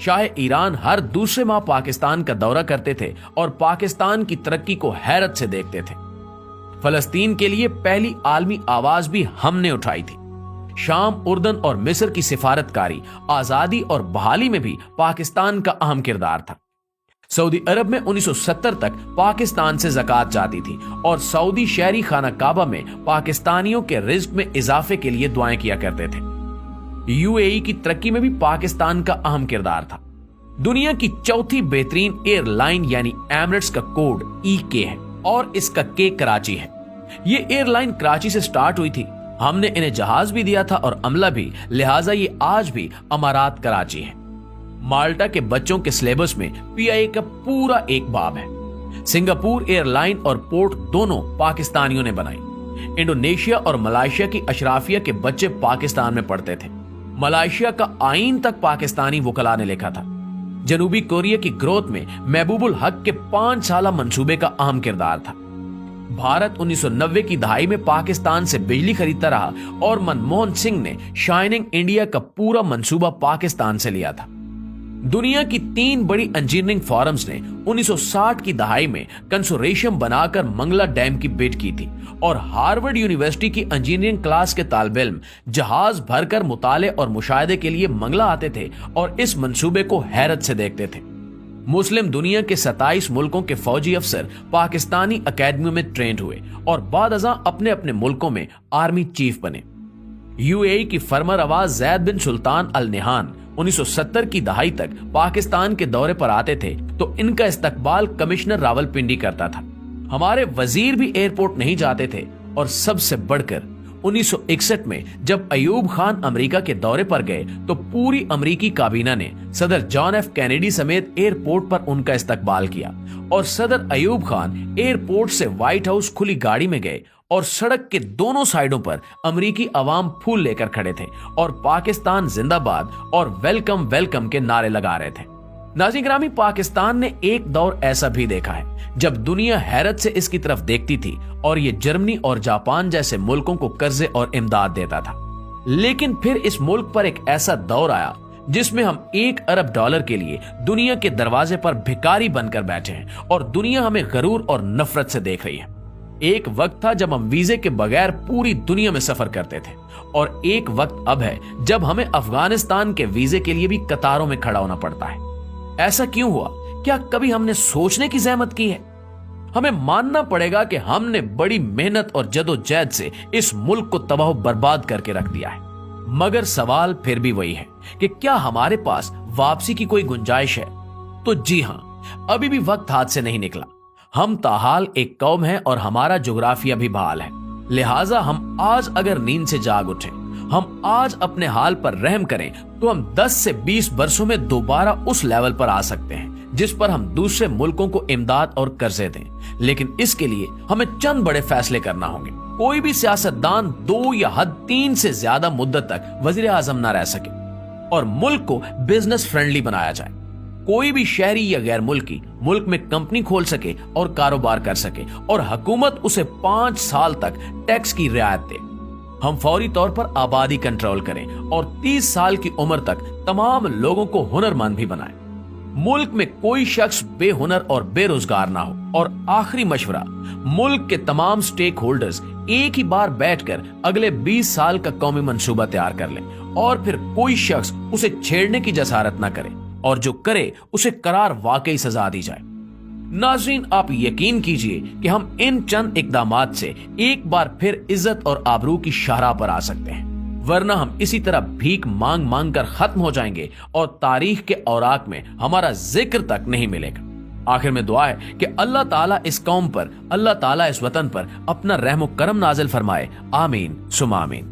Shah Iran हर दूसरे माह पाकिस्तान का दौरा करते थे और पाकिस्तान की तरक्की को हैरत से देखते थे। फलस्तीन के लिए पहली आलमी आवाज भी हमने उठाई थी। शाम, उर्दन और मिस्र की सिफारतकारी, आजादी और बहाली में भी पाकिस्तान का अहम किरदार था। सऊदी अरब में 1970 तक पाकिस्तान से ज़कात जाती थी और सऊदी शहरी खाना काबा में पाकिस्तानियों के रिज्क में इजाफे के लिए दुआएं किया करते थे। यूएई की तरक्की में भी पाकिस्तान का अहम किरदार था। दुनिया की चौथी बेहतरीन एयरलाइन यानी एमिरेट्स का कोड EK है और इसका K कराची है। ये एयरलाइन कराची से स्टार्ट हुई थी। हमने इन्हें जहाज भी दिया था और अमला भी, लिहाजा ये आज भी अमारात कराची है। माल्टा के बच्चों के सिलेबस में PIA का पूरा एक बाब है। सिंगापुर एयरलाइन और पोर्ट दोनों पाकिस्तानियों ने बनाई। इंडोनेशिया और मलेशिया की अशराफिया के बच्चे पाकिस्तान में पढ़ते थे। मलेशिया का आईन तक पाकिस्तानी वकला ने लिखा था। जनूबी कोरिया की ग्रोथ में महबूबुल हक के 5 साला मंसूबे का अहम किरदार था। भारत 1990 की दहाई में पाकिस्तान से बिजली खरीदता रहा और मनमोहन सिंह ने शाइनिंग इंडिया का पूरा मंसूबा पाकिस्तान से लिया था। दुनिया की 3 बड़ी इंजीनियरिंग फोरम्स ने 1960 की दहाई में कंसोर्शियम बनाकर मंगला डैम की बिड की थी और हार्वर्ड यूनिवर्सिटी की इंजीनियरिंग क्लास के तालिब इल्म जहाज भरकर मुताले और मुशाहिदे के लिए मंगला आते थे और इस मंसूबे को हैरत से देखते थे। मुस्लिम दुनिया के 27 मुल्कों के फौजी अफसर पाकिस्तानी अकेडमियों में ट्रेंड हुए और बाद अज़ां अपने अपने मुल्कों में आर्मी चीफ बने। यूएई की फरमारवा जैद बिन सुल्तान अल नहान 1970 की दहाई तक पाकिस्तान के दौरे पर आते थे तो इनका इस्तकबाल कमिश्नर रावलपिंडी करता था। हमारे वजीर भी एयरपोर्ट नहीं जाते थे और सबसे बढ़कर 1961 में जब अयूब खान अमेरिका के दौरे पर गए तो पूरी अमेरिकी काबीना ने सदर जॉन F कैनेडी समेत एयरपोर्ट पर उनका इस्तकबाल किया और सदर अयूब खान एयरपोर्ट से व्हाइट हाउस खुली गाड़ी में गए और सड़क के दोनों साइडों पर अमेरिकी अवाम फूल लेकर खड़े थे और पाकिस्तान जिंदाबाद और वेलकम वेलकम के नारे लगा रहे थे। नाज़रीन गिरामी, पाकिस्तान ने एक दौर ऐसा भी देखा है जब दुनिया हैरत से इसकी तरफ देखती थी और ये जर्मनी और जापान जैसे मुल्कों को कर्जे और इमदाद देता था। लेकिन फिर इस मुल्क पर एक ऐसा दौर आया जिसमें हम $1 अरब के लिए दुनिया के दरवाजे पर भिखारी बनकर बैठे हैं और दुनिया हमें गरूर और नफरत से देख रही है। एक वक्त था जब हम वीजे के बगैर पूरी दुनिया में सफर करते थे और एक वक्त अब है जब हमें अफगानिस्तान के वीजे के लिए भी कतारों में खड़ा होना पड़ता है। ऐसा क्यों हुआ? क्या कभी हमने सोचने की जहमत की है? हमें मानना पड़ेगा कि हमने बड़ी मेहनत और जदोजहद से इस मुल्क को तबाह बर्बाद करके रख दिया है। मगर सवाल फिर भी वही है कि क्या हमारे पास वापसी की कोई गुंजाइश है? तो जी हां, अभी भी वक्त हाथ से नहीं निकला। हम ताहाल एक कौम है और हमारा जोग्राफिया भी बहाल है। लिहाजा हम आज अगर नींद से जाग उठे, हम आज अपने हाल पर रहम करें तो हम 10 से 20 वर्षों में दोबारा उस लेवल पर आ सकते हैं जिस पर हम दूसरे मुल्कों को इमदाद और कर्जे दें। लेकिन इसके लिए हमें चंद बड़े फैसले करना होंगे। कोई भी सियासतदान 2 या हद 3 से ज्यादा मुद्दत तक वजीर आजम ना रह सके और मुल्क को बिजनेस फ्रेंडली बनाया जाए। कोई भी शहरी या गैर मुल्की मुल्क में कंपनी खोल सके और कारोबार कर सके और हुकूमत उसे 5 साल तक टैक्स की रियायत दे। हम फौरी तौर पर आबादी कंट्रोल करें और 30 साल की उम्र तक तमाम लोगों को हुनरमंद भी बनाएं। मुल्क में कोई शख्स बेहुनर और बेरोजगार ना हो। और आखिरी मशवरा, मुल्क के तमाम स्टेक होल्डर्स एक ही बार बैठकर अगले 20 साल का कौमी मंसूबा तैयार कर लें और फिर कोई शख्स उसे छेड़ने की जसारत ना करे और जो करे उसे करार वाकई सजा दी जाए। नाज़रीन, आप यकीन कीजिए कि हम इन चंद इकदामात से एक बार फिर इज्जत और आबरू की शाहराह पर आ सकते हैं, वरना हम इसी तरह भीख मांग मांग कर खत्म हो जाएंगे और तारीख के औराक में हमारा जिक्र तक नहीं मिलेगा। आखिर में दुआ है कि अल्लाह ताला इस कौम पर, अल्लाह ताला इस वतन पर अपना रहम व करम नाजिल फरमाए। आमीन सुमा आमीन।